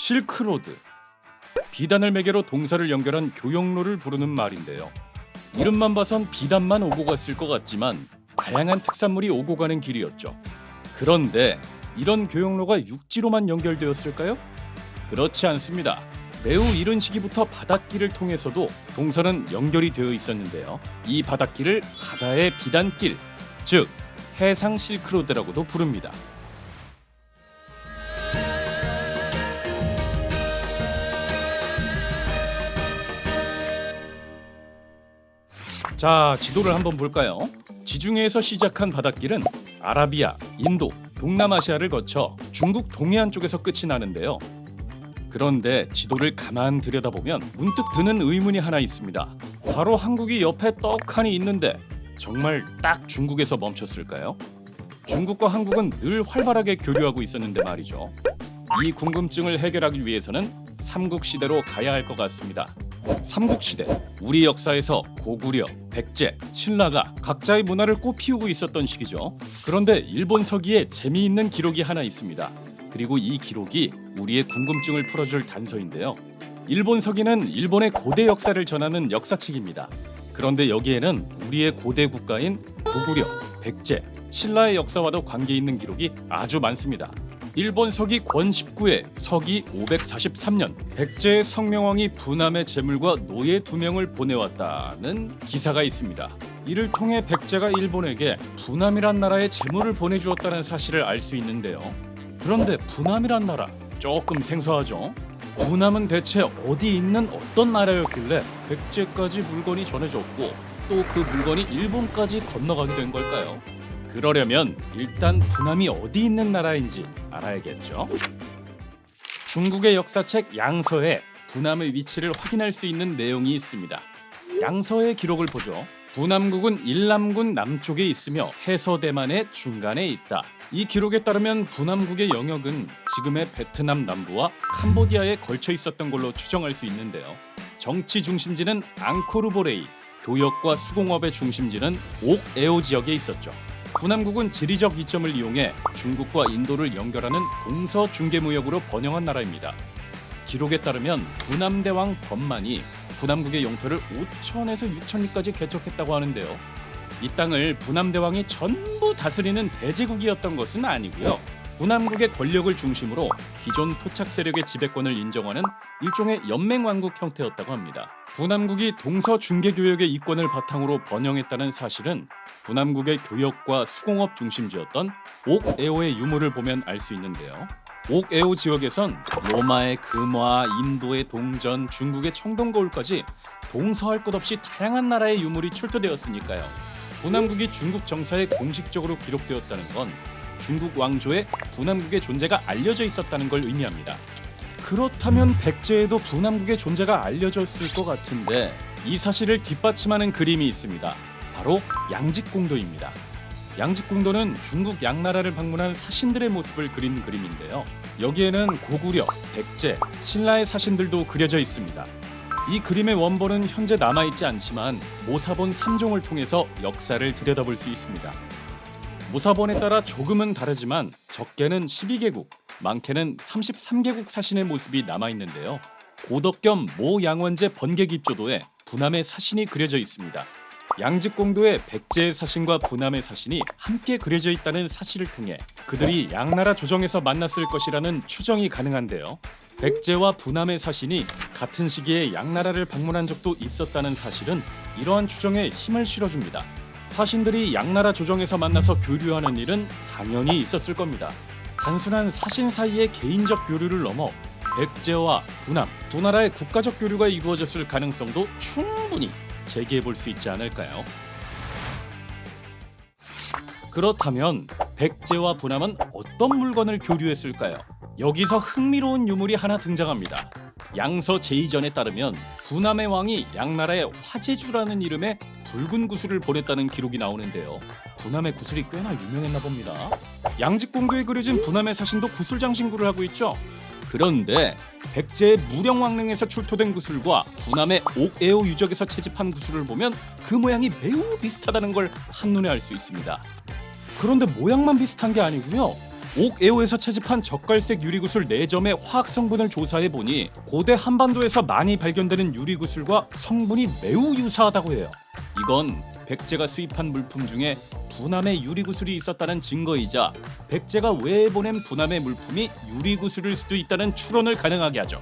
실크로드, 비단을 매개로 동서를 연결한 교역로를 부르는 말인데요. 이름만 봐선 비단만 오고 갔을 것 같지만 다양한 특산물이 오고 가는 길이었죠. 그런데 이런 교역로가 육지로만 연결되었을까요? 그렇지 않습니다. 매우 이른 시기부터 바닷길을 통해서도 동서는 연결이 되어 있었는데요. 이 바닷길을 바다의 비단길, 즉 해상 실크로드라고도 부릅니다. 자, 지도를 한번 볼까요? 지중해에서 시작한 바닷길은 아라비아, 인도, 동남아시아를 거쳐 중국 동해안 쪽에서 끝이 나는데요. 그런데 지도를 가만 들여다보면 문득 드는 의문이 하나 있습니다. 바로 한국이 옆에 떡하니 있는데 정말 딱 중국에서 멈췄을까요? 중국과 한국은 늘 활발하게 교류하고 있었는데 말이죠. 이 궁금증을 해결하기 위해서는 삼국시대로 가야 할 것 같습니다. 삼국시대, 우리 역사에서 고구려, 백제, 신라가 각자의 문화를 꽃피우고 있었던 시기죠. 그런데 일본 서기에 재미있는 기록이 하나 있습니다. 그리고 이 기록이 우리의 궁금증을 풀어줄 단서인데요. 일본 서기는 일본의 고대 역사를 전하는 역사책입니다. 그런데 여기에는 우리의 고대 국가인 고구려, 백제, 신라의 역사와도 관계 있는 기록이 아주 많습니다. 일본 서기 권 19의 서기 543년 백제의 성명왕이 부남의 재물과 노예 2명을 보내왔다는 기사가 있습니다. 이를 통해 백제가 일본에게 부남이란 나라에 재물을 보내주었다는 사실을 알 수 있는데요. 그런데 부남이란 나라 조금 생소하죠? 부남은 대체 어디 있는 어떤 나라였길래 백제까지 물건이 전해졌고 또 그 물건이 일본까지 건너가게 된 걸까요? 그러려면 일단 부남이 어디 있는 나라인지 알아야겠죠. 중국의 역사책 양서에 부남의 위치를 확인할 수 있는 내용이 있습니다. 양서의 기록을 보죠. 부남국은 일남군 남쪽에 있으며 해서대만의 중간에 있다. 이 기록에 따르면 부남국의 영역은 지금의 베트남 남부와 캄보디아에 걸쳐 있었던 걸로 추정할 수 있는데요. 정치 중심지는 앙코르보레이, 교역과 수공업의 중심지는 옥에오 지역에 있었죠. 부남국은 지리적 이점을 이용해 중국과 인도를 연결하는 동서 중개무역으로 번영한 나라입니다. 기록에 따르면 부남대왕 범만이 부남국의 영토를 5천에서 6천리까지 개척했다고 하는데요. 이 땅을 부남대왕이 전부 다스리는 대제국이었던 것은 아니고요. 부남국의 권력을 중심으로 기존 토착 세력의 지배권을 인정하는 일종의 연맹왕국 형태였다고 합니다. 부남국이 동서 중개교역의 이권을 바탕으로 번영했다는 사실은 부남국의 교역과 수공업 중심지였던 옥에오의 유물을 보면 알 수 있는데요. 옥에오 지역에선 로마의 금화, 인도의 동전, 중국의 청동거울까지 동서할 것 없이 다양한 나라의 유물이 출토되었으니까요. 부남국이 중국 정사에 공식적으로 기록되었다는 건 중국 왕조에 부남국의 존재가 알려져 있었다는 걸 의미합니다. 그렇다면 백제에도 부남국의 존재가 알려졌을 것 같은데 이 사실을 뒷받침하는 그림이 있습니다. 바로 양직공도입니다. 양직공도는 중국 양나라를 방문한 사신들의 모습을 그린 그림인데요. 여기에는 고구려, 백제, 신라의 사신들도 그려져 있습니다. 이 그림의 원본은 현재 남아있지 않지만 모사본 3종을 통해서 역사를 들여다볼 수 있습니다. 모사본에 따라 조금은 다르지만 적게는 12개국, 많게는 33개국 사신의 모습이 남아있는데요. 고덕겸 모 양원제 번개깁조도에 부남의 사신이 그려져 있습니다. 양직공도에 백제의 사신과 부남의 사신이 함께 그려져 있다는 사실을 통해 그들이 양나라 조정에서 만났을 것이라는 추정이 가능한데요. 백제와 부남의 사신이 같은 시기에 양나라를 방문한 적도 있었다는 사실은 이러한 추정에 힘을 실어줍니다. 사신들이 양나라 조정에서 만나서 교류하는 일은 당연히 있었을 겁니다. 단순한 사신 사이의 개인적 교류를 넘어 백제와 부남 두 나라의 국가적 교류가 이루어졌을 가능성도 충분히 제기해 볼 수 있지 않을까요? 그렇다면 백제와 부남은 어떤 물건을 교류했을까요? 여기서 흥미로운 유물이 하나 등장합니다. 양서 제2전에 따르면 부남의 왕이 양나라에 화제주라는 이름의 붉은 구슬을 보냈다는 기록이 나오는데요. 부남의 구슬이 꽤나 유명했나 봅니다. 양직공도에 그려진 부남의 사신도 구슬 장신구를 하고 있죠. 그런데 백제의 무령왕릉에서 출토된 구슬과 부남의 옥에오 유적에서 채집한 구슬을 보면 그 모양이 매우 비슷하다는 걸 한눈에 알 수 있습니다. 그런데 모양만 비슷한 게 아니고요. 옥에오에서 채집한 적갈색 유리구슬 4점의 화학 성분을 조사해 보니 고대 한반도에서 많이 발견되는 유리구슬과 성분이 매우 유사하다고 해요. 이건 백제가 수입한 물품 중에 부남의 유리구슬이 있었다는 증거이자 백제가 외에 보낸 부남의 물품이 유리구슬일 수도 있다는 추론을 가능하게 하죠.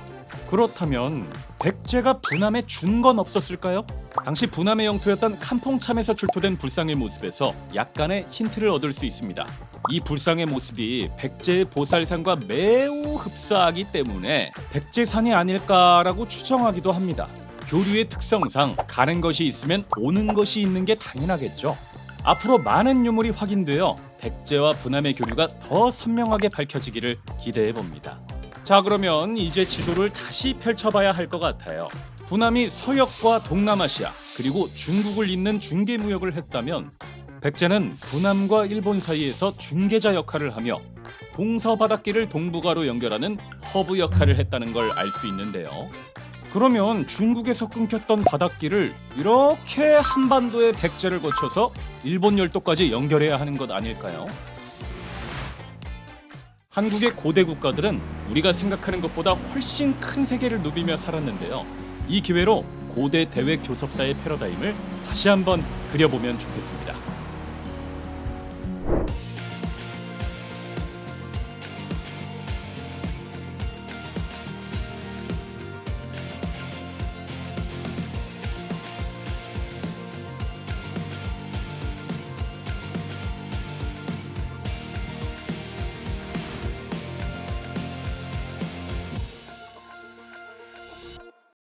그렇다면 백제가 부남에 준 건 없었을까요? 당시 부남의 영토였던 캄퐁참에서 출토된 불상의 모습에서 약간의 힌트를 얻을 수 있습니다. 이 불상의 모습이 백제의 보살산과 매우 흡사하기 때문에 백제산이 아닐까라고 추정하기도 합니다. 교류의 특성상 가는 것이 있으면 오는 것이 있는 게 당연하겠죠. 앞으로 많은 유물이 확인되어 백제와 부남의 교류가 더 선명하게 밝혀지기를 기대해봅니다. 자, 그러면 이제 지도를 다시 펼쳐봐야 할 것 같아요. 부남이 서역과 동남아시아 그리고 중국을 잇는 중개무역을 했다면 백제는 부남과 일본 사이에서 중개자 역할을 하며 동서바닷길을 동북아로 연결하는 허브 역할을 했다는 걸 알 수 있는데요. 그러면 중국에서 끊겼던 바닷길을 이렇게 한반도의 백제를 거쳐서 일본 열도까지 연결해야 하는 것 아닐까요? 한국의 고대 국가들은 우리가 생각하는 것보다 훨씬 큰 세계를 누비며 살았는데요. 이 기회로 고대 대외 교섭사의 패러다임을 다시 한번 그려보면 좋겠습니다.